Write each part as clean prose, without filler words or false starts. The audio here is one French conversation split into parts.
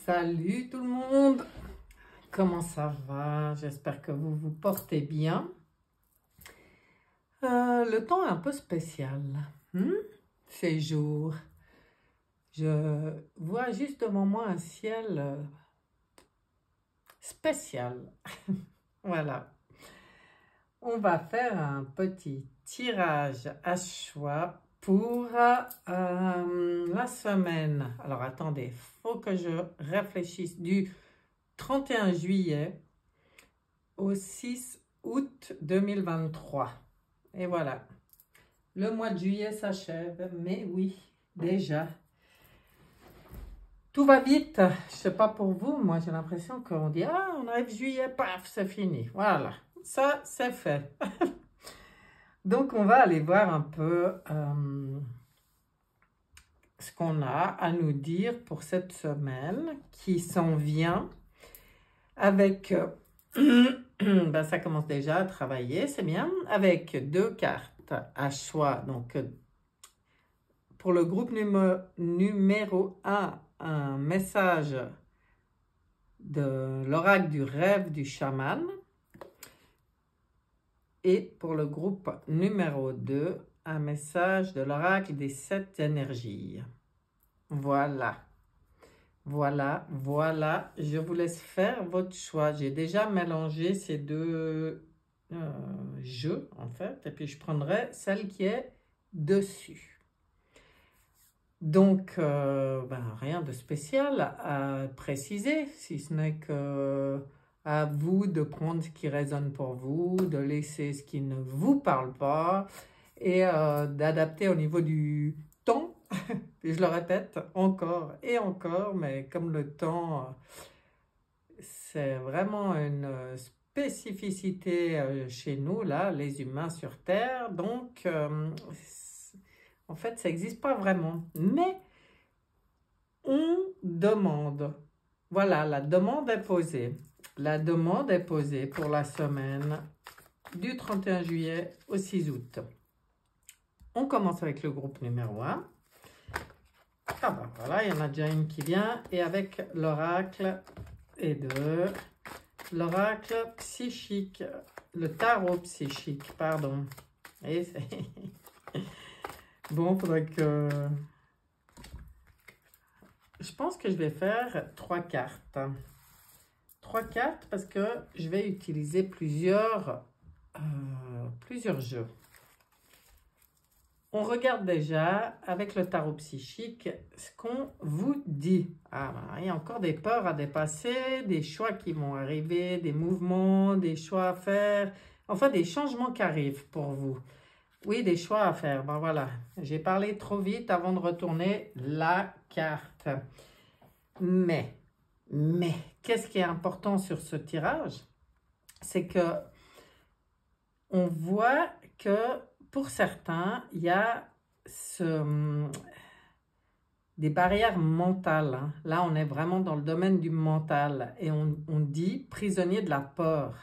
Salut tout le monde, comment ça va? J'espère que vous vous portez bien. Le temps est un peu spécial, ces jours. Je vois juste devant moi un ciel spécial. Voilà. On va faire un petit tirage à choix pour la semaine. Alors attendez, faut que je réfléchisse du 31 juillet au 6 août 2023. Et voilà, le mois de juillet s'achève, mais oui, déjà. Tout va vite, je sais pas pour vous, moi j'ai l'impression qu'on dit « Ah, on arrive juillet, paf, c'est fini. » Voilà, ça c'est fait. Donc on va aller voir un peu ce qu'on a à nous dire pour cette semaine qui s'en vient avec... ben, ça commence déjà à travailler, c'est bien, avec deux cartes à choix. Donc, pour le groupe numéro 1, un message de l'oracle du rêve du chaman. Et pour le groupe numéro 2, un message de l'oracle des 7 énergies. Voilà. Voilà, je vous laisse faire votre choix. J'ai déjà mélangé ces deux jeux, en fait, et puis je prendrai celle qui est dessus. Donc, rien de spécial à préciser, si ce n'est que à vous de prendre ce qui résonne pour vous, de laisser ce qui ne vous parle pas, et d'adapter au niveau du ton. Et je le répète encore et encore, mais comme le temps, c'est vraiment une spécificité chez nous, là, les humains sur Terre. Donc, en fait, ça n'existe pas vraiment. Mais on demande. Voilà, la demande est posée. La demande est posée pour la semaine du 31 juillet au 6 août. On commence avec le groupe numéro 1. Ah ben voilà, il y en a déjà une qui vient. Et avec l'oracle et l'oracle psychique, le tarot psychique, pardon. Et bon, il faudrait que... Je pense que je vais faire 3 cartes. 3 cartes parce que je vais utiliser plusieurs jeux. On regarde déjà, avec le tarot psychique, ce qu'on vous dit. Ah, il y a encore des peurs à dépasser, des choix qui vont arriver, des mouvements, des choix à faire, enfin des changements qui arrivent pour vous. Oui, des choix à faire. Ben voilà, j'ai parlé trop vite avant de retourner la carte. Mais, qu'est-ce qui est important sur ce tirage? C'est que on voit que pour certains, il y a des barrières mentales. Hein. Là, on est vraiment dans le domaine du mental et on dit prisonnier de la peur.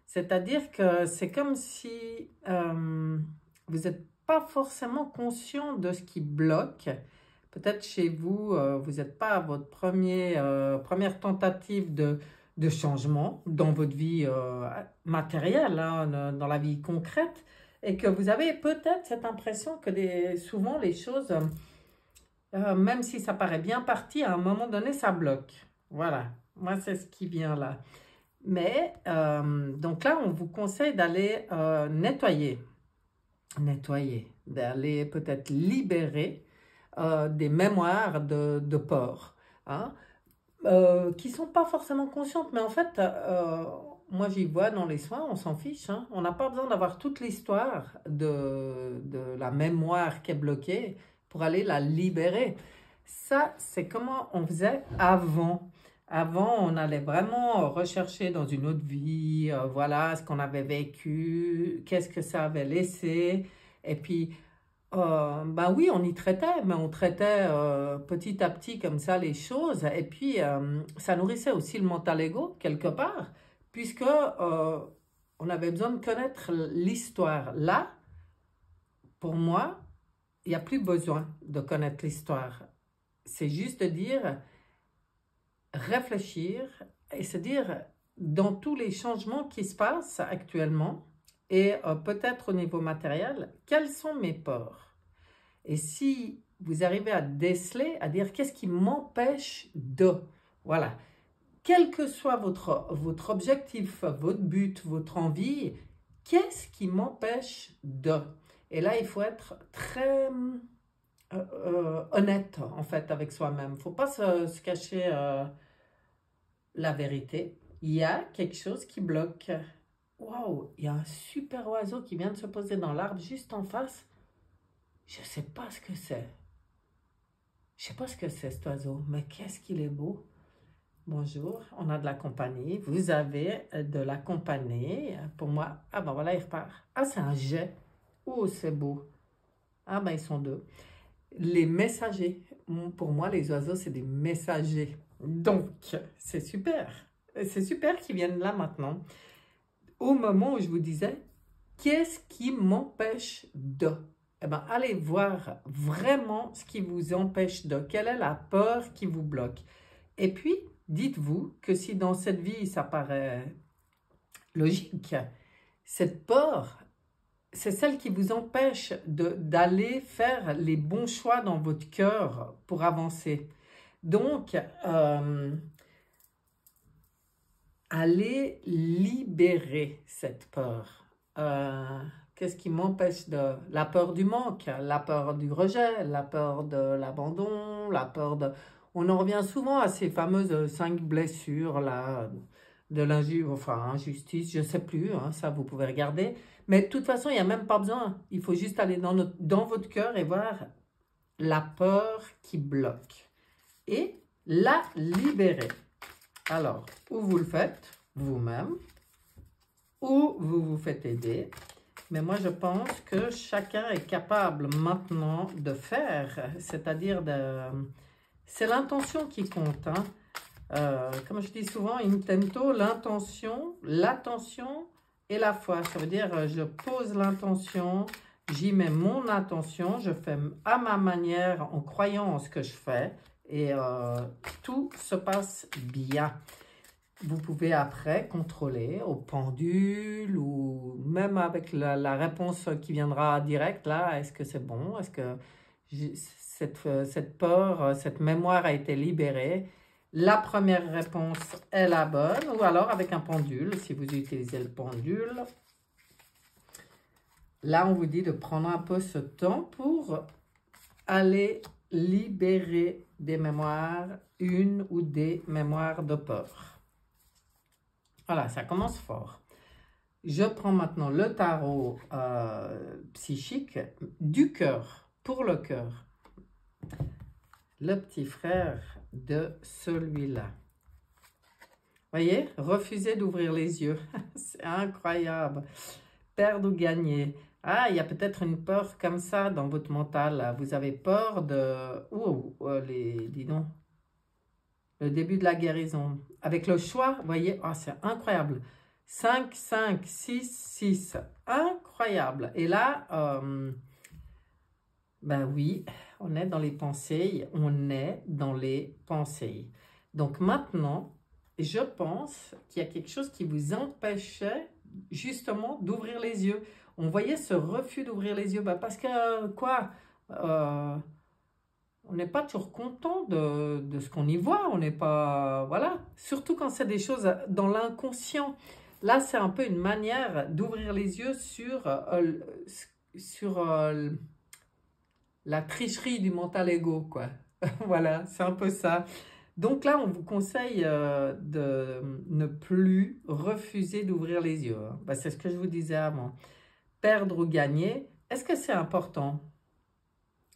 C'est-à-dire que c'est comme si vous n'êtes pas forcément conscient de ce qui bloque. Peut-être chez vous, vous n'êtes pas à votre première tentative de changement dans votre vie matérielle, hein, dans la vie concrète. Et que vous avez peut-être cette impression que souvent les choses, même si ça paraît bien parti, à un moment donné, ça bloque. Voilà, moi c'est ce qui vient là. Mais, donc là, on vous conseille d'aller nettoyer, d'aller peut-être libérer des mémoires de peur, hein, qui ne sont pas forcément conscientes, mais en fait... moi, j'y vois dans les soins, on s'en fiche. Hein. On n'a pas besoin d'avoir toute l'histoire de la mémoire qui est bloquée pour aller la libérer. Ça, c'est comment on faisait avant. Avant, on allait vraiment rechercher dans une autre vie, voilà, ce qu'on avait vécu, qu'est-ce que ça avait laissé. Et puis, ben oui, on y traitait, mais on traitait petit à petit comme ça les choses. Et puis, ça nourrissait aussi le mental ego, quelque part. Puisque on avait besoin de connaître l'histoire. Là, pour moi, il n'y a plus besoin de connaître l'histoire. C'est juste de dire, réfléchir et se dire, dans tous les changements qui se passent actuellement, et peut-être au niveau matériel, quelles sont mes peurs? Et si vous arrivez à déceler, à dire qu'est-ce qui m'empêche de, voilà, quel que soit votre objectif, votre but, votre envie, qu'est-ce qui m'empêche de? Et là, il faut être très honnête, en fait, avec soi-même. Il ne faut pas se cacher la vérité. Il y a quelque chose qui bloque. Waouh, il y a un super oiseau qui vient de se poser dans l'arbre juste en face. Je ne sais pas ce que c'est. Je ne sais pas ce que c'est cet oiseau, mais qu'est-ce qu'il est beau. Bonjour, on a de la compagnie. Vous avez de la compagnie. Pour moi, ah ben voilà, il repart. Ah, c'est un jet. Oh, c'est beau. Ah ben, ils sont deux. Les messagers. Pour moi, les oiseaux, c'est des messagers. Donc, c'est super. C'est super qu'ils viennent là maintenant. Au moment où je vous disais, qu'est-ce qui m'empêche de? Eh bien, allez voir vraiment ce qui vous empêche de. Quelle est la peur qui vous bloque? Et puis, dites-vous que si dans cette vie, ça paraît logique, cette peur, c'est celle qui vous empêche d'aller faire les bons choix dans votre cœur pour avancer. Donc, allez libérer cette peur. Qu'est-ce qui m'empêche de... La peur du manque, la peur du rejet, la peur de l'abandon, la peur de... On en revient souvent à ces fameuses 5 blessures, là, de injustice, je ne sais plus, hein, ça vous pouvez regarder. Mais de toute façon, il n'y a même pas besoin. Il faut juste aller dans votre cœur et voir la peur qui bloque. Et la libérer. Alors, ou vous le faites vous-même, ou vous vous faites aider. Mais moi, je pense que chacun est capable maintenant de faire, c'est-à-dire c'est l'intention qui compte. Hein. Comme je dis souvent, intento, l'intention, l'attention et la foi. Ça veut dire, je pose l'intention, j'y mets mon attention, je fais à ma manière en croyant en ce que je fais et tout se passe bien. Vous pouvez après contrôler au pendule ou même avec la réponse qui viendra direct, là, est-ce que c'est bon? Est-ce que cette peur, cette mémoire a été libérée? La première réponse est la bonne, ou alors avec un pendule, si vous utilisez le pendule. Là, on vous dit de prendre un peu ce temps pour aller libérer des mémoires, une ou des mémoires de peur. Voilà, ça commence fort. Je prends maintenant le tarot psychique du cœur, pour le cœur. Le petit frère de celui-là. Voyez, refuser d'ouvrir les yeux. C'est incroyable. Perdre ou gagner. Ah, il y a peut-être une peur comme ça dans votre mental. Vous avez peur de... dis donc. Le début de la guérison. Avec le choix, vous voyez, oh, c'est incroyable. 5, 5, 6, 6. Incroyable. Et là, ben oui, on est dans les pensées. On est dans les pensées. Donc maintenant, je pense qu'il y a quelque chose qui vous empêchait justement d'ouvrir les yeux. On voyait ce refus d'ouvrir les yeux. Ben parce que, quoi on n'est pas toujours content de ce qu'on y voit, on n'est pas... Voilà, surtout quand c'est des choses dans l'inconscient. Là, c'est un peu une manière d'ouvrir les yeux sur la tricherie du mental ego, quoi. Voilà, c'est un peu ça. Donc là, on vous conseille de ne plus refuser d'ouvrir les yeux. Hein. Ben, c'est ce que je vous disais avant. Perdre ou gagner, est-ce que c'est important ?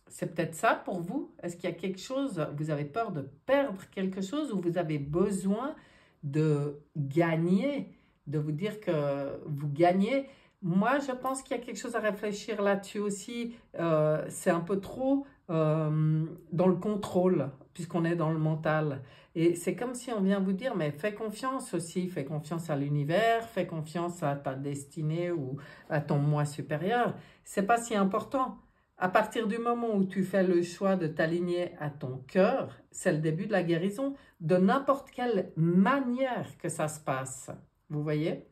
C'est peut-être ça pour vous? Est-ce qu'il y a quelque chose, vous avez peur de perdre quelque chose ou vous avez besoin de gagner, de vous dire que vous gagnez? Moi, je pense qu'il y a quelque chose à réfléchir là-dessus aussi. C'est un peu trop dans le contrôle, puisqu'on est dans le mental. Et c'est comme si on vient vous dire, mais fais confiance aussi, fais confiance à l'univers, fais confiance à ta destinée ou à ton moi supérieur. C'est pas si important. À partir du moment où tu fais le choix de t'aligner à ton cœur, c'est le début de la guérison, de n'importe quelle manière que ça se passe. Vous voyez?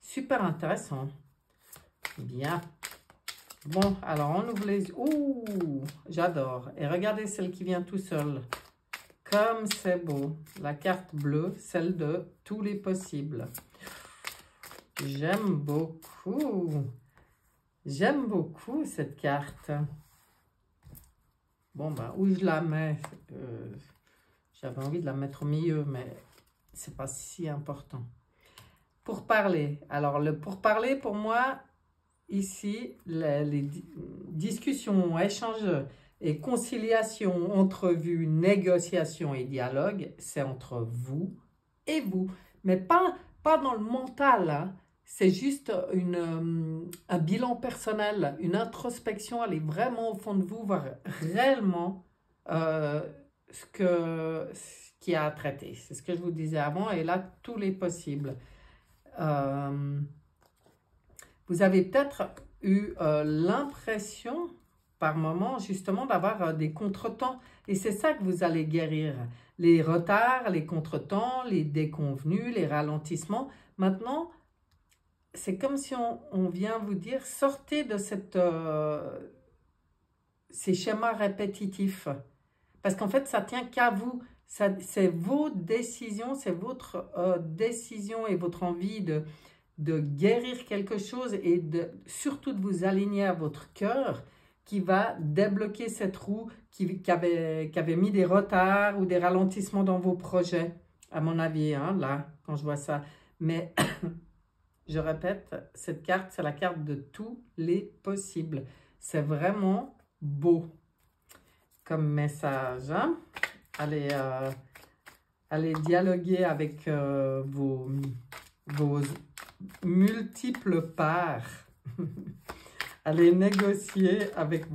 Super intéressant. Bien. Bon, alors on ouvre les yeux. Ouh, j'adore. Et regardez celle qui vient tout seul. Comme c'est beau. La carte bleue, celle de tous les possibles. J'aime beaucoup. J'aime beaucoup cette carte. Bon, ben, où je la mets? J'avais envie de la mettre au milieu, mais c'est pas si important. Pour parler. Alors, le pour parler, pour moi, ici, les discussions, échanges et conciliation, entrevues, négociations et dialogue, c'est entre vous et vous. Mais pas dans le mental, hein. C'est juste un bilan personnel, une introspection, aller vraiment au fond de vous, voir réellement ce qu'il y a à traiter. C'est ce que je vous disais avant, et là, tous les possibles. Vous avez peut-être eu l'impression, par moment, justement, d'avoir des contretemps. Et c'est ça que vous allez guérir. Les retards, les contretemps, les déconvenus, les ralentissements. Maintenant, c'est comme si on vient vous dire, sortez de ces schémas répétitifs. Parce qu'en fait, ça tient qu'à vous. C'est vos décisions, c'est votre décision et votre envie de guérir quelque chose et surtout de vous aligner à votre cœur qui va débloquer cette roue qui avait mis des retards ou des ralentissements dans vos projets, à mon avis, hein, là, quand je vois ça. Mais je répète, cette carte, c'est la carte de tous les possibles. C'est vraiment beau comme message. Hein? Allez dialoguer avec vos multiples parts. Allez négocier avec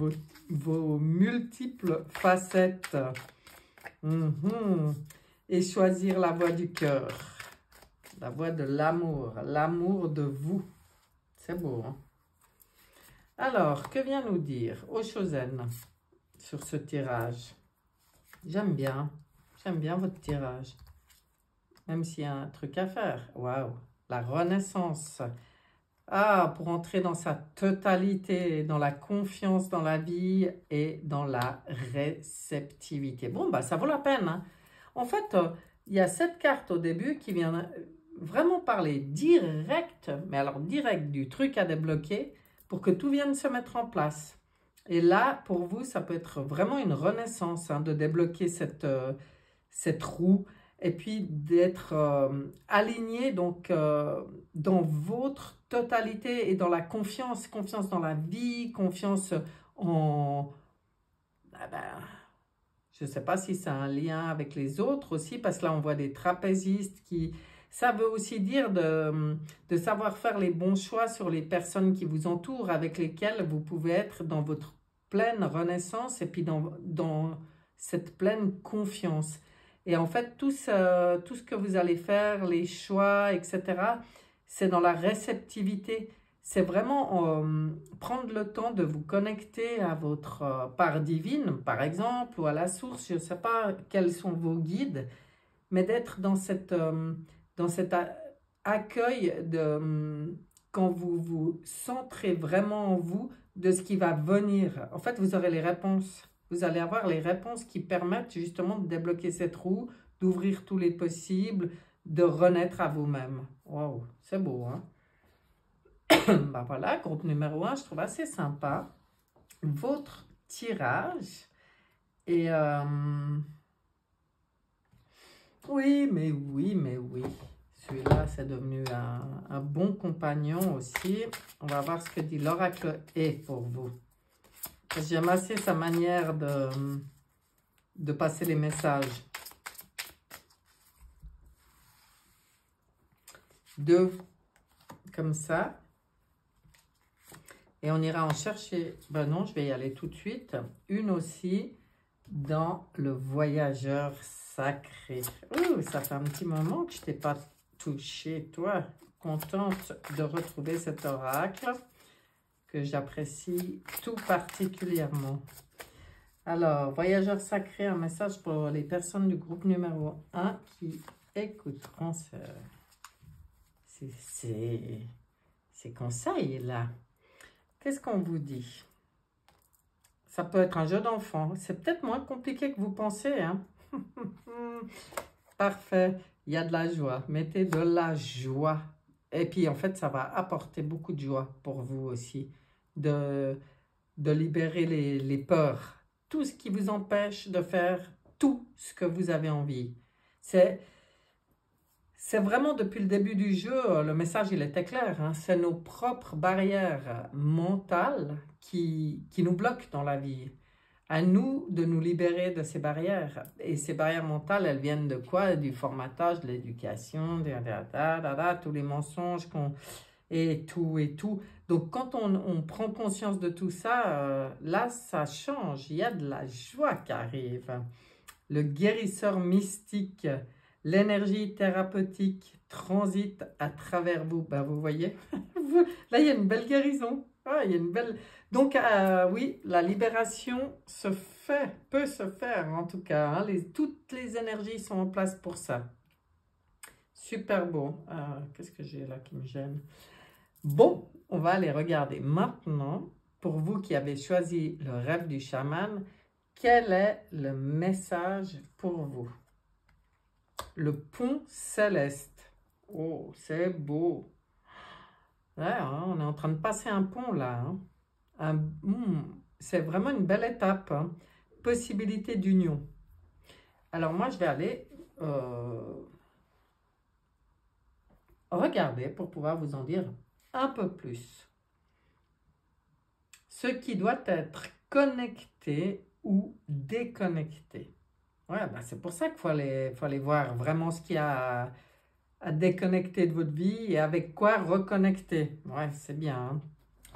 vos multiples facettes. Et choisir la voie du cœur. La voie de l'amour de vous. C'est beau, hein? Alors, que vient nous dire Oshozen sur ce tirage? J'aime bien votre tirage. Même s'il y a un truc à faire. Waouh, la renaissance. Ah, pour entrer dans sa totalité, dans la confiance dans la vie et dans la réceptivité. Bon, bah ça vaut la peine, hein? En fait, il y a cette carte au début qui vient vraiment parler direct, mais alors direct du truc à débloquer pour que tout vienne se mettre en place. Et là, pour vous, ça peut être vraiment une renaissance, hein, de débloquer cette roue et puis d'être aligné donc dans votre totalité et dans la confiance dans la vie, confiance en... je ne sais pas si c'est un lien avec les autres aussi, parce que là, on voit des trapézistes qui... Ça veut aussi dire de savoir faire les bons choix sur les personnes qui vous entourent, avec lesquelles vous pouvez être dans votre pleine renaissance et puis dans cette pleine confiance. Et en fait, tout ce que vous allez faire, les choix, etc., c'est dans la réceptivité. C'est vraiment prendre le temps de vous connecter à votre part divine, par exemple, ou à la source. Je ne sais pas quels sont vos guides, mais d'être dans cet accueil quand vous vous centrez vraiment en vous, de ce qui va venir. En fait, vous aurez les réponses. Vous allez avoir les réponses qui permettent justement de débloquer cette roue, d'ouvrir tous les possibles, de renaître à vous-même. Waouh, c'est beau, hein? Ben voilà, groupe numéro 1, je trouve assez sympa. Votre tirage. Et oui, mais oui. Celui-là, c'est devenu un bon compagnon aussi. On va voir ce que dit l'oracle est pour vous. J'aime assez sa manière de passer les messages. 2, comme ça. Et on ira en chercher, ben non, je vais y aller tout de suite. Une aussi dans le voyageur sacré. Ouh, ça fait un petit moment que je t'ai pas touché, toi. Contente de retrouver cet oracle que j'apprécie tout particulièrement. Alors, voyageurs sacrés, un message pour les personnes du groupe numéro 1 qui écouteront ces conseils-là. Qu'est-ce qu'on vous dit? Ça peut être un jeu d'enfant. C'est peut-être moins compliqué que vous pensez, hein? Parfait. Il y a de la joie. Mettez de la joie. Et puis, en fait, ça va apporter beaucoup de joie pour vous aussi. De libérer les peurs. Tout ce qui vous empêche de faire tout ce que vous avez envie. C'est vraiment depuis le début du jeu, le message il était clair. Hein? C'est nos propres barrières mentales qui nous bloquent dans la vie. À nous de nous libérer de ces barrières. Et ces barrières mentales, elles viennent de quoi? Du formatage, de l'éducation, tous les mensonges et tout. Donc, quand on prend conscience de tout ça, là, ça change. Il y a de la joie qui arrive. Le guérisseur mystique, l'énergie thérapeutique transite à travers vous. Ben, vous voyez, là, il y a une belle guérison. Ah, il y a une belle... Donc, oui, la libération peut se faire en tout cas. Hein, toutes les énergies sont en place pour ça. Super beau. Qu'est-ce que j'ai là qui me gêne? Bon, on va aller regarder maintenant, pour vous qui avez choisi le rêve du chaman, quel est le message pour vous? Le pont céleste. Oh, c'est beau. Ouais, hein, on est en train de passer un pont là. Hein. C'est vraiment une belle étape. Hein. Possibilité d'union. Alors moi, je vais aller regarder pour pouvoir vous en dire un peu plus. Ce qui doit être connecté ou déconnecté. Ouais, ben c'est pour ça qu'il faut aller voir vraiment ce qu'il y a à déconnecter de votre vie et avec quoi reconnecter. Ouais, c'est bien. Hein?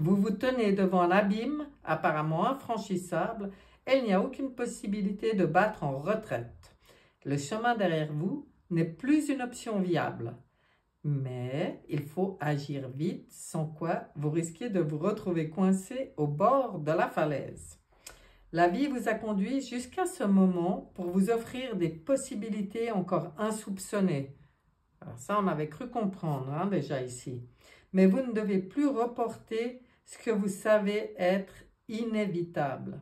Vous vous tenez devant un abîme apparemment infranchissable et il n'y a aucune possibilité de battre en retraite. Le chemin derrière vous n'est plus une option viable. Mais il faut agir vite, sans quoi vous risquez de vous retrouver coincé au bord de la falaise. La vie vous a conduit jusqu'à ce moment pour vous offrir des possibilités encore insoupçonnées. Alors ça, on avait cru comprendre hein, déjà ici. Mais vous ne devez plus reporter ce que vous savez être inévitable.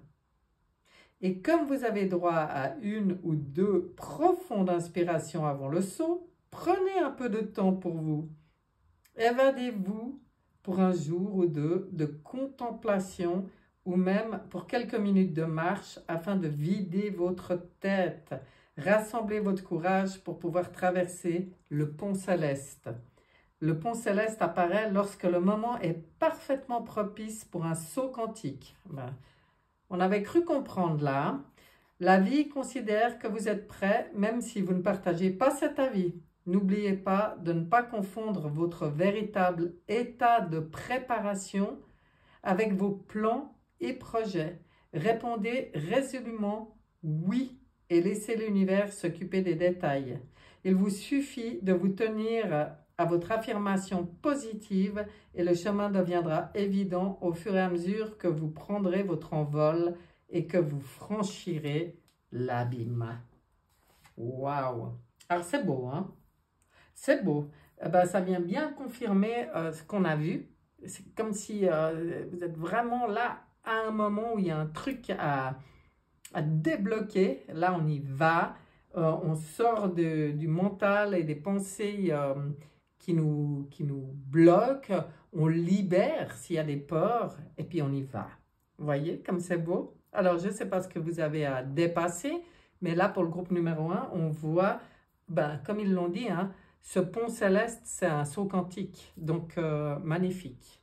Et comme vous avez droit à une ou deux profondes inspirations avant le saut, prenez un peu de temps pour vous. Évadez-vous pour un jour ou deux de contemplation ou même pour quelques minutes de marche afin de vider votre tête. Rassemblez votre courage pour pouvoir traverser le pont céleste. Le pont céleste apparaît lorsque le moment est parfaitement propice pour un saut quantique. On avait cru comprendre là. La vie considère que vous êtes prêt, même si vous ne partagez pas cet avis. N'oubliez pas de ne pas confondre votre véritable état de préparation avec vos plans et projets. Répondez résolument oui et laissez l'univers s'occuper des détails. Il vous suffit de vous tenir à votre affirmation positive et le chemin deviendra évident au fur et à mesure que vous prendrez votre envol et que vous franchirez l'abîme. Waouh! Alors c'est beau, hein? C'est beau. Ça vient bien confirmer ce qu'on a vu. C'est comme si vous êtes vraiment là à un moment où il y a un truc à débloquer. Là, on y va. On sort du mental et des pensées qui nous bloquent. On libère s'il y a des peurs et puis on y va. Vous voyez comme c'est beau? Alors, je ne sais pas ce que vous avez à dépasser, mais là, pour le groupe numéro 1, on voit, comme ils l'ont dit, hein, ce pont céleste, c'est un saut quantique, donc magnifique.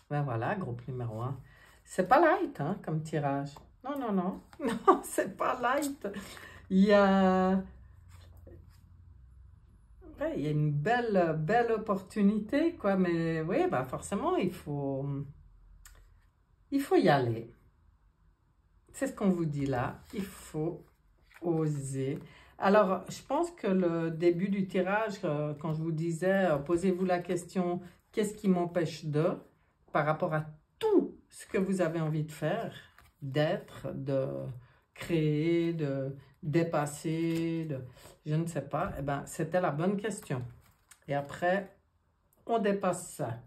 Voilà, groupe numéro 1. C'est pas light hein, comme tirage. Non, non, non. Non, c'est pas light. Il y a une belle opportunité, quoi. Mais oui, forcément, il faut y aller. C'est ce qu'on vous dit là. Il faut oser. Alors, je pense que le début du tirage, quand je vous disais, posez-vous la question, qu'est-ce qui m'empêche de, par rapport à tout ce que vous avez envie de faire, d'être, de créer, de dépasser, je ne sais pas, eh ben, c'était la bonne question. Et après, on dépasse ça.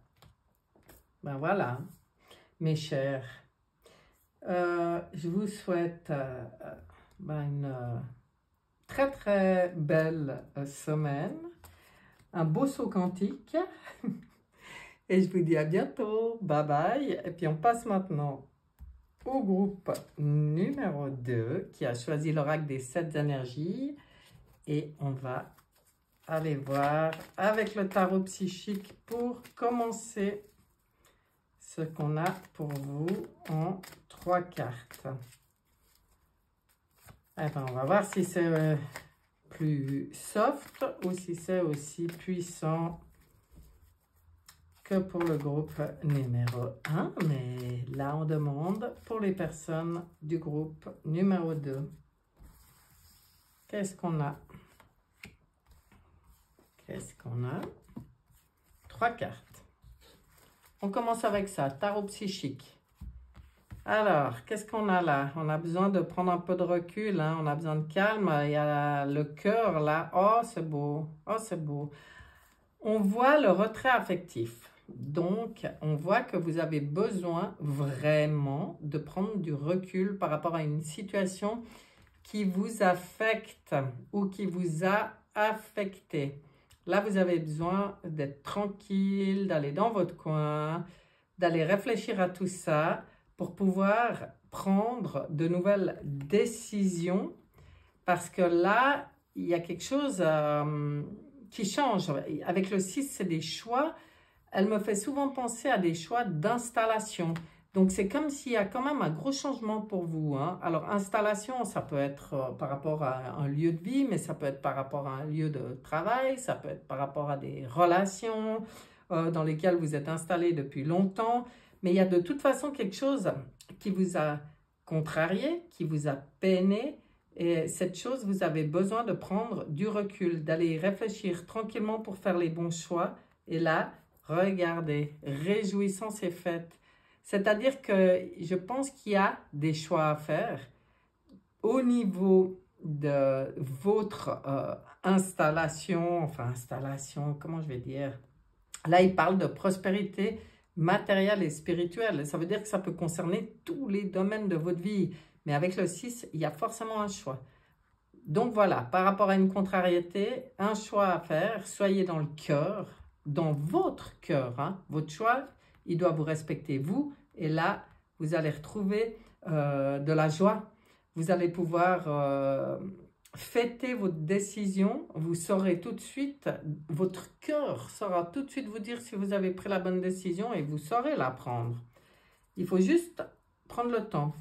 Ben voilà, mes chers. Je vous souhaite une très très belle semaine, un beau saut quantique et je vous dis à bientôt, bye bye. Et puis on passe maintenant au groupe numéro 2 qui a choisi l'oracle des 7 énergies et on va aller voir avec le tarot psychique pour commencer ce qu'on a pour vous en 3 cartes. Eh ben, on va voir si c'est plus soft ou si c'est aussi puissant que pour le groupe numéro 1. Mais là, on demande pour les personnes du groupe numéro 2. Qu'est-ce qu'on a? Qu'est-ce qu'on a? 3 cartes. On commence avec ça, tarot psychique. Alors, qu'est-ce qu'on a là? On a besoin de prendre un peu de recul, hein? On a besoin de calme. Il y a le cœur là. Oh, c'est beau. Oh, c'est beau. On voit le retrait affectif. Donc, on voit que vous avez besoin vraiment de prendre du recul par rapport à une situation qui vous affecte ou qui vous a affecté. Là, vous avez besoin d'être tranquille, d'aller dans votre coin, d'aller réfléchir à tout ça pour pouvoir prendre de nouvelles décisions. Parce que là, il y a quelque chose qui change. Avec le 6, c'est des choix. Elle me fait souvent penser à des choix d'installation. Donc, c'est comme s'il y a quand même un gros changement pour vous, hein. Alors, installation, ça peut être par rapport à un lieu de vie, mais ça peut être par rapport à un lieu de travail, ça peut être par rapport à des relations dans lesquelles vous êtes installé depuis longtemps. Mais il y a de toute façon quelque chose qui vous a contrarié, qui vous a peiné. Et cette chose, vous avez besoin de prendre du recul, d'aller réfléchir tranquillement pour faire les bons choix. Et là, regardez, réjouissance est faite. C'est-à-dire que je pense qu'il y a des choix à faire au niveau de votre installation, comment je vais dire? Là, il parle de prospérité matérielle et spirituelle. Ça veut dire que ça peut concerner tous les domaines de votre vie. Mais avec le 6, il y a forcément un choix. Donc voilà, par rapport à une contrariété, un choix à faire, soyez dans le cœur, dans votre cœur, hein. Votre choix, il doit vous respecter, vous. Et là, vous allez retrouver de la joie. Vous allez pouvoir fêter votre décision. Vous saurez tout de suite, votre cœur saura tout de suite vous dire si vous avez pris la bonne décision et vous saurez la prendre. Il faut juste prendre le temps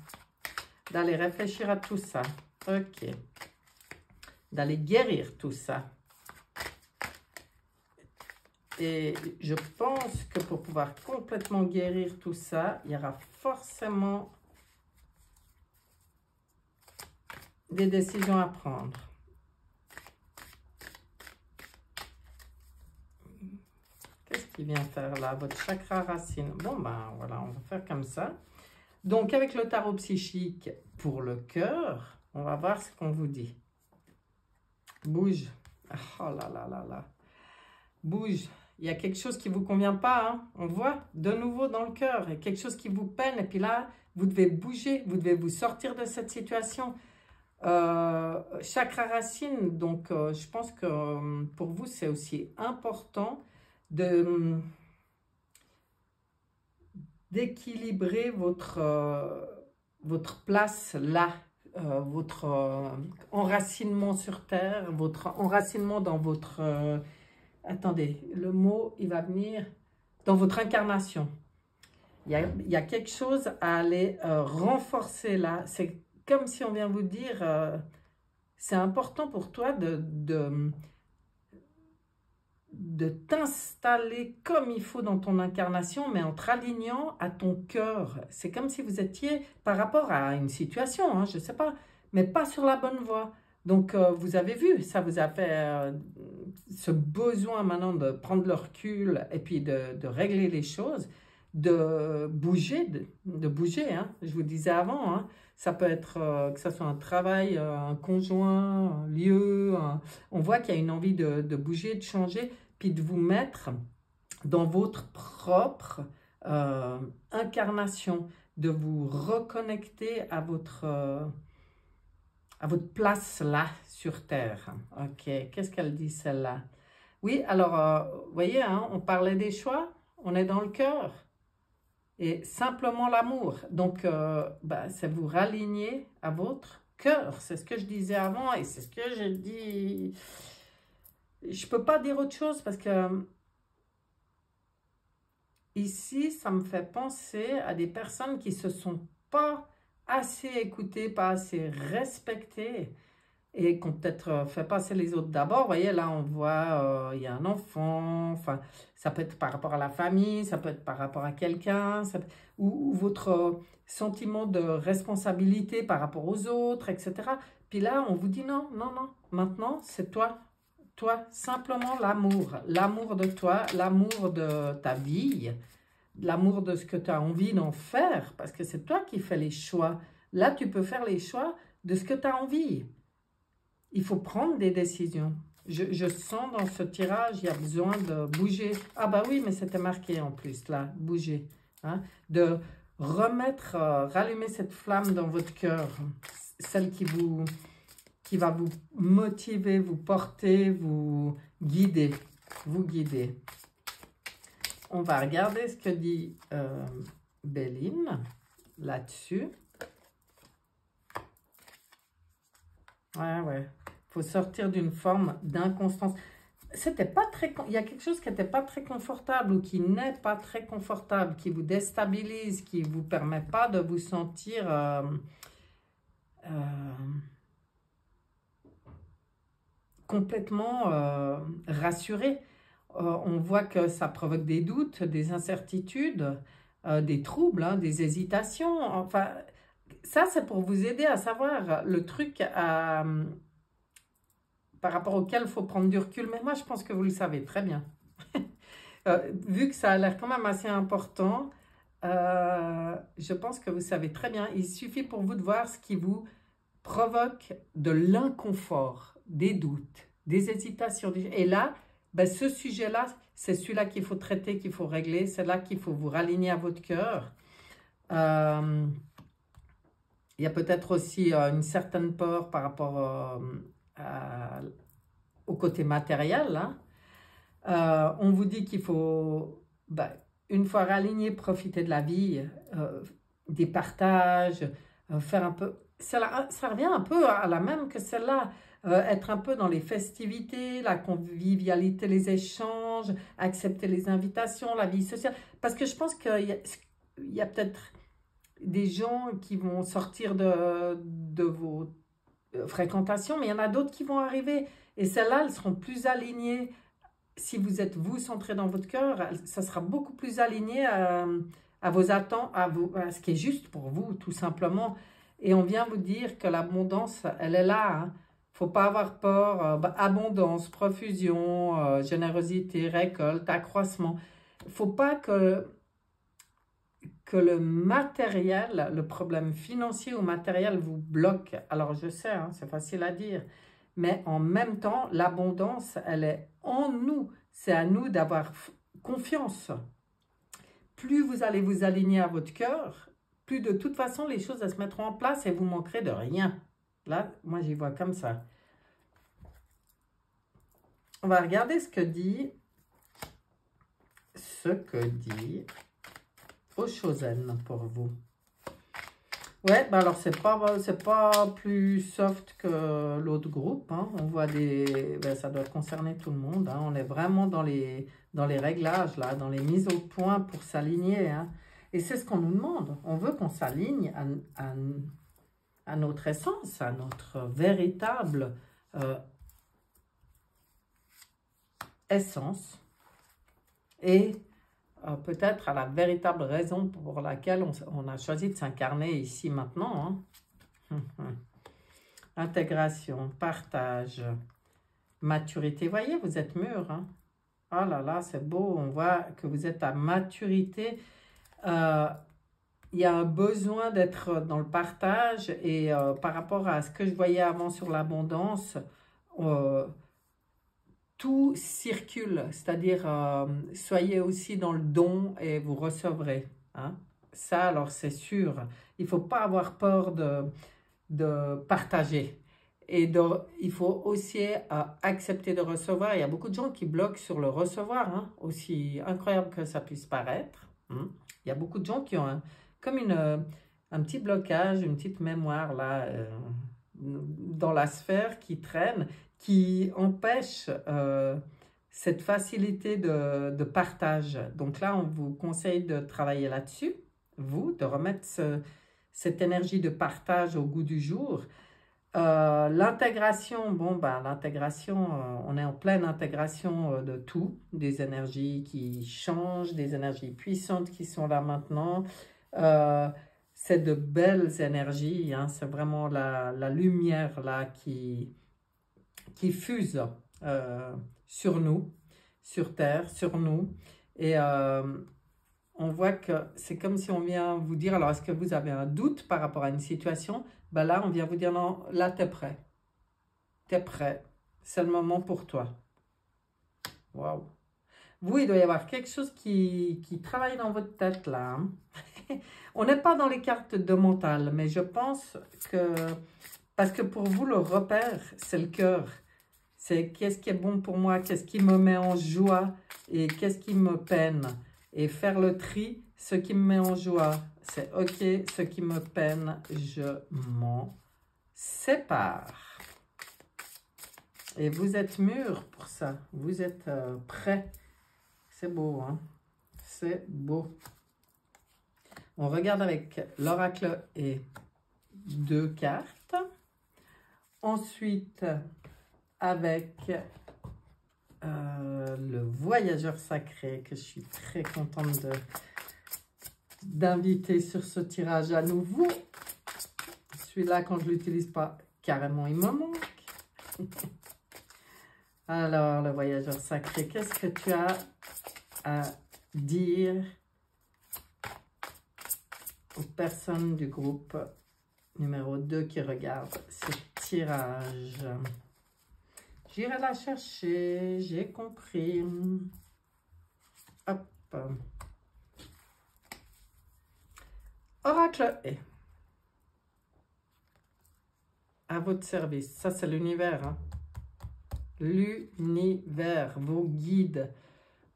d'aller réfléchir à tout ça. Ok. D'aller guérir tout ça. Et je pense que pour pouvoir complètement guérir tout ça, il y aura forcément des décisions à prendre. Qu'est-ce qu'il vient faire là? Votre chakra racine. Bon, ben voilà, on va faire comme ça. Donc, avec le tarot psychique pour le cœur, on va voir ce qu'on vous dit. Bouge. Oh là là là là. Bouge. Il y a quelque chose qui ne vous convient pas, hein? On voit de nouveau dans le cœur. Il y a quelque chose qui vous peine. Et puis là, vous devez bouger. Vous devez vous sortir de cette situation. Chakra racine. Donc, je pense que pour vous, c'est aussi important d'équilibrer votre place là. Votre enracinement sur Terre. Votre enracinement dans votre... attendez, le mot, il va venir dans votre incarnation. Il y a quelque chose à aller renforcer là. C'est comme si on vient vous dire, c'est important pour toi de t'installer comme il faut dans ton incarnation, mais en te ralignant à ton cœur. C'est comme si vous étiez par rapport à une situation, hein, je ne sais pas, mais pas sur la bonne voie. Donc, vous avez vu, ça vous a fait ce besoin maintenant de prendre le recul et puis de régler les choses. de bouger, de bouger, hein. Je vous disais avant, hein. Ça peut être que ce soit un travail, un conjoint, un lieu. On voit qu'il y a une envie de bouger, de changer, puis de vous mettre dans votre propre incarnation, de vous reconnecter à votre place là, sur Terre. Ok, qu'est-ce qu'elle dit celle-là? Oui, alors, vous voyez, hein, on parlait des choix, on est dans le cœur. Et simplement l'amour. Donc, c'est vous raligner à votre cœur. C'est ce que je disais avant et c'est ce que je dis. Je ne peux pas dire autre chose parce que ici, ça me fait penser à des personnes qui ne se sont pas assez écoutées, pas assez respectées et qui ont peut-être fait passer les autres d'abord. Vous voyez, là, on voit, il y a un enfant, enfin, ça peut être par rapport à la famille, ça peut être par rapport à quelqu'un, ou votre sentiment de responsabilité par rapport aux autres, etc. Puis là, on vous dit non, non, non, maintenant, c'est toi. Toi, simplement l'amour de toi, l'amour de ta vie, l'amour de ce que tu as envie d'en faire, parce que c'est toi qui fais les choix. Là, tu peux faire les choix de ce que tu as envie. Il faut prendre des décisions. Je sens dans ce tirage, il y a besoin de bouger. Ah bah oui, mais c'était marqué en plus, là, bouger. Hein? De remettre, rallumer cette flamme dans votre cœur, celle qui va vous motiver, vous porter, vous guider. Vous guider. On va regarder ce que dit Béline là-dessus. Ouais. Il faut sortir d'une forme d'inconstance. C'était pas très, il y a quelque chose qui n'était pas très confortable ou qui n'est pas très confortable, qui vous déstabilise, qui ne vous permet pas de vous sentir complètement rassuré. On voit que ça provoque des doutes, des incertitudes, des troubles, hein, des hésitations. Enfin, ça, c'est pour vous aider à savoir le truc par rapport auquel il faut prendre du recul. Mais moi, je pense que vous le savez très bien. Vu que ça a l'air quand même assez important, je pense que vous savez très bien. Il suffit pour vous de voir ce qui vous provoque de l'inconfort, des doutes, des hésitations. Et là, ce sujet-là, c'est celui-là qu'il faut traiter, qu'il faut régler. C'est là qu'il faut vous raligner à votre cœur. Il y a peut-être aussi une certaine peur par rapport au côté matériel. Hein. On vous dit qu'il faut, une fois raligné, profiter de la vie, des partages, faire un peu... Ça revient un peu à la même que celle-là. Être un peu dans les festivités, la convivialité, les échanges, accepter les invitations, la vie sociale. Parce que je pense qu'il y a peut-être des gens qui vont sortir de vos fréquentations, mais il y en a d'autres qui vont arriver. Et celles-là, elles seront plus alignées. Si vous êtes, vous, centré dans votre cœur, ça sera beaucoup plus aligné à vos attentes, à ce qui est juste pour vous, tout simplement. Et on vient vous dire que l'abondance, elle est là. Hein. Faut pas avoir peur. Abondance, profusion, générosité, récolte, accroissement. Faut pas que le matériel, le problème financier ou matériel vous bloque. Alors je sais, hein, c'est facile à dire, mais en même temps, l'abondance, elle est en nous. C'est à nous d'avoir confiance. Plus vous allez vous aligner à votre cœur, plus de toute façon, les choses elles se mettront en place et vous manquerez de rien. Là, moi, j'y vois comme ça. On va regarder ce que dit Oshozen pour vous. Ouais, alors c'est pas plus soft que l'autre groupe. Hein. On voit ça doit concerner tout le monde. Hein. On est vraiment dans les réglages, là, dans les mises au point pour s'aligner. Hein. Et c'est ce qu'on nous demande. On veut qu'on s'aligne à notre essence, à notre véritable essence. Et peut-être à la véritable raison pour laquelle on a choisi de s'incarner ici maintenant. Hein. Intégration, partage, maturité. Vous voyez, vous êtes mûr. Hein. Oh là là, c'est beau. On voit que vous êtes à maturité. Euh, il y a un besoin d'être dans le partage et par rapport à ce que je voyais avant sur l'abondance, euh, tout circule, c'est-à-dire soyez aussi dans le don et vous recevrez. Hein. Ça, alors c'est sûr, il ne faut pas avoir peur de partager. Et il faut aussi accepter de recevoir. Il y a beaucoup de gens qui bloquent sur le recevoir, hein, aussi incroyable que ça puisse paraître. Hein. Il y a beaucoup de gens qui ont comme un petit blocage, une petite mémoire là, dans la sphère qui traîne, qui empêche cette facilité de partage. Donc là, on vous conseille de travailler là-dessus, vous, de remettre cette énergie de partage au goût du jour. L'intégration, bon, ben, l'intégration, on est en pleine intégration de tout, des énergies qui changent, des énergies puissantes qui sont là maintenant. Euh, c'est de belles énergies, hein, c'est vraiment la lumière là qui fuse sur nous, sur Terre, sur nous. Et on voit que c'est comme si on vient vous dire, alors est-ce que vous avez un doute par rapport à une situation? Ben là, on vient vous dire, non, là, tu es prêt. Tu es prêt. C'est le moment pour toi. Waouh. Vous, il doit y avoir quelque chose qui travaille dans votre tête là. Hein. On n'est pas dans les cartes de mental, mais je pense que, parce que pour vous, le repère, c'est le cœur. C'est qu'est-ce qui est bon pour moi, qu'est-ce qui me met en joie et qu'est-ce qui me peine. Et faire le tri, ce qui me met en joie, c'est ok, ce qui me peine, je m'en sépare. Et vous êtes mûrs pour ça, vous êtes prêts. C'est beau, hein? C'est beau. On regarde avec l'oracle et 2 cartes. Ensuite, avec le voyageur sacré, que je suis très contente d'inviter sur ce tirage à nouveau. Celui-là, quand je ne l'utilise pas, carrément, il me manque. Alors, le voyageur sacré, qu'est-ce que tu as à dire aux personnes du groupe numéro 2 qui regardent ce tirage? J'irai la chercher, j'ai compris. Hop. Oracle est à votre service. Ça, c'est l'univers. Hein. L'univers, vos guides,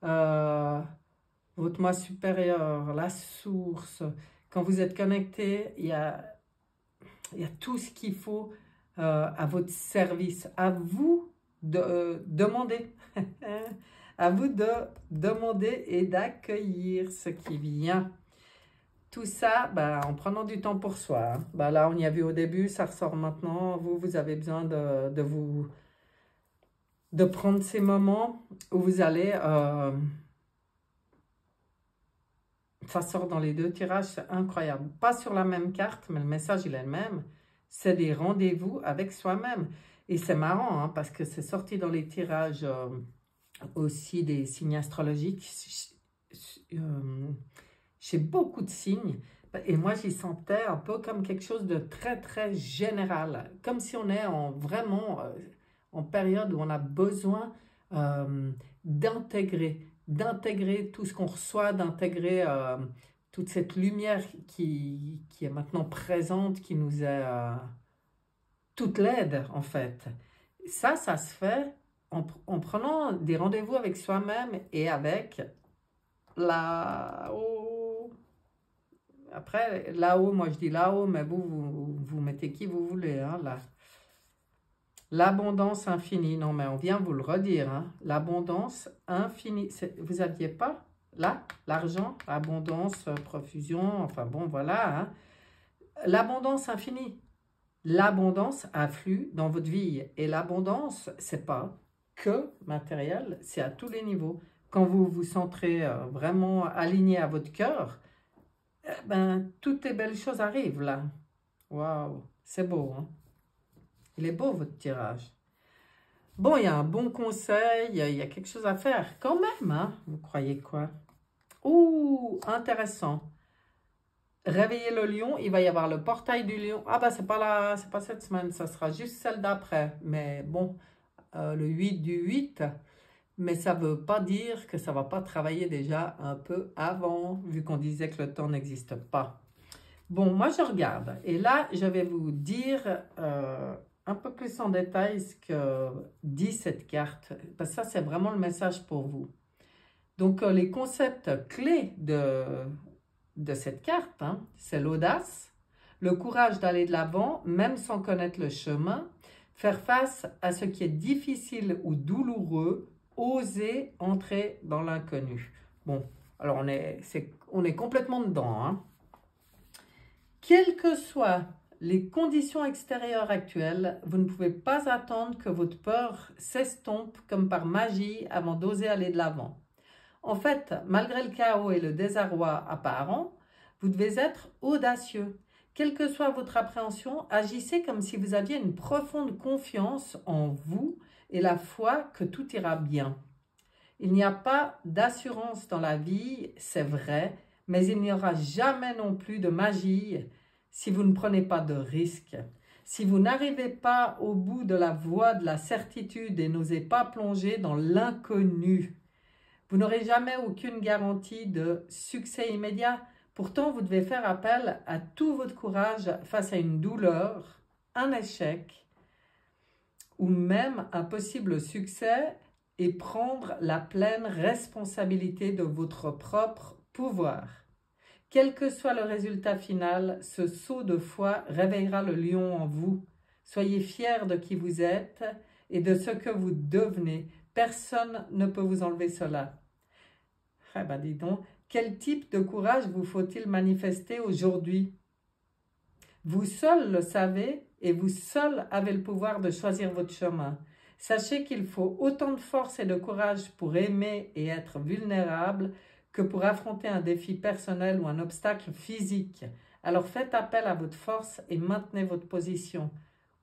votre moi supérieur, la source. Quand vous êtes connecté, il y a tout ce qu'il faut à votre service. À vous de demander. À vous de demander et d'accueillir ce qui vient. Tout ça, en prenant du temps pour soi. Hein. Là, on y a vu au début, ça ressort maintenant. Vous avez besoin de prendre ces moments où vous allez... ça sort dans les 2 tirages, c'est incroyable. Pas sur la même carte, mais le message, il est le même. C'est des rendez-vous avec soi-même. Et c'est marrant, hein, parce que c'est sorti dans les tirages aussi des signes astrologiques. Chez beaucoup de signes. Et moi, j'y sentais un peu comme quelque chose de très, très général. Comme si on est vraiment en période où on a besoin d'intégrer tout ce qu'on reçoit, d'intégrer toute cette lumière qui est maintenant présente, qui nous est toute l'aide, en fait. Ça se fait en prenant des rendez-vous avec soi-même et avec là-haut. Après, là-haut, moi je dis là-haut, mais vous mettez qui vous voulez, hein, là. L'abondance infinie, non mais on vient vous le redire, hein. L'abondance infinie, vous n'aviez pas, là, l'argent, abondance, profusion, enfin bon, voilà, hein. L'abondance infinie, l'abondance afflue dans votre vie, et l'abondance, c'est pas que matériel, c'est à tous les niveaux. Quand vous vous centrez vraiment aligné à votre cœur, toutes les belles choses arrivent là. Waouh, c'est beau, hein? Il est beau votre tirage. Bon, il y a un bon conseil, il y a quelque chose à faire quand même, hein? Vous croyez quoi? Ouh, intéressant. Réveiller le lion, il va y avoir le portail du lion. Ah bah c'est pas cette semaine, ça sera juste celle d'après. Mais bon, le 8 du 8. Mais ça ne veut pas dire que ça ne va pas travailler déjà un peu avant, vu qu'on disait que le temps n'existe pas. Bon, moi je regarde. Et là, je vais vous dire un peu plus en détail ce que dit cette carte. Parce que ça, c'est vraiment le message pour vous. Donc, les concepts clés de cette carte, hein, c'est l'audace, le courage d'aller de l'avant, même sans connaître le chemin, faire face à ce qui est difficile ou douloureux, oser entrer dans l'inconnu. Bon, alors on est complètement dedans. Hein. Quelles que soient les conditions extérieures actuelles, vous ne pouvez pas attendre que votre peur s'estompe comme par magie avant d'oser aller de l'avant. En fait, malgré le chaos et le désarroi apparent, vous devez être audacieux. Quelle que soit votre appréhension, agissez comme si vous aviez une profonde confiance en vous et la foi que tout ira bien. Il n'y a pas d'assurance dans la vie, c'est vrai, mais il n'y aura jamais non plus de magie si vous ne prenez pas de risques. Si vous n'arrivez pas au bout de la voie de la certitude et n'osez pas plonger dans l'inconnu, vous n'aurez jamais aucune garantie de succès immédiat. Pourtant, vous devez faire appel à tout votre courage face à une douleur, un échec ou même un possible succès et prendre la pleine responsabilité de votre propre pouvoir. Quel que soit le résultat final, ce saut de foi réveillera le lion en vous. Soyez fiers de qui vous êtes et de ce que vous devenez. Personne ne peut vous enlever cela. Ah ben dis donc, quel type de courage vous faut-il manifester aujourd'hui? Vous seul le savez et vous seul avez le pouvoir de choisir votre chemin. Sachez qu'il faut autant de force et de courage pour aimer et être vulnérable que pour affronter un défi personnel ou un obstacle physique. Alors faites appel à votre force et maintenez votre position.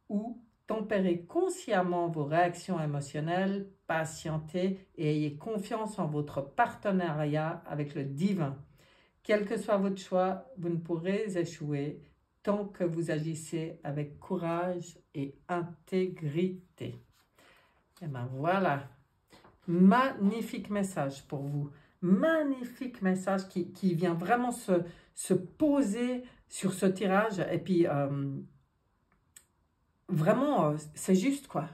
Ou tempérez consciemment vos réactions émotionnelles, patientez et ayez confiance en votre partenariat avec le divin. Quel que soit votre choix, vous ne pourrez échouer tant que vous agissez avec courage et intégrité. Et bien voilà, magnifique message pour vous. Magnifique message qui vient vraiment se poser sur ce tirage. Et puis, vraiment, c'est juste quoi.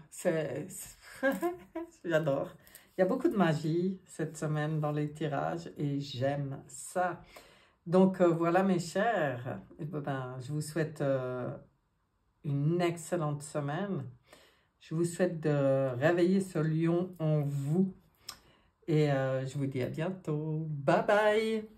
J'adore. Il y a beaucoup de magie cette semaine dans les tirages et j'aime ça. Donc voilà mes chers, je vous souhaite une excellente semaine. Je vous souhaite de réveiller ce lion en vous. Et je vous dis à bientôt. Bye bye.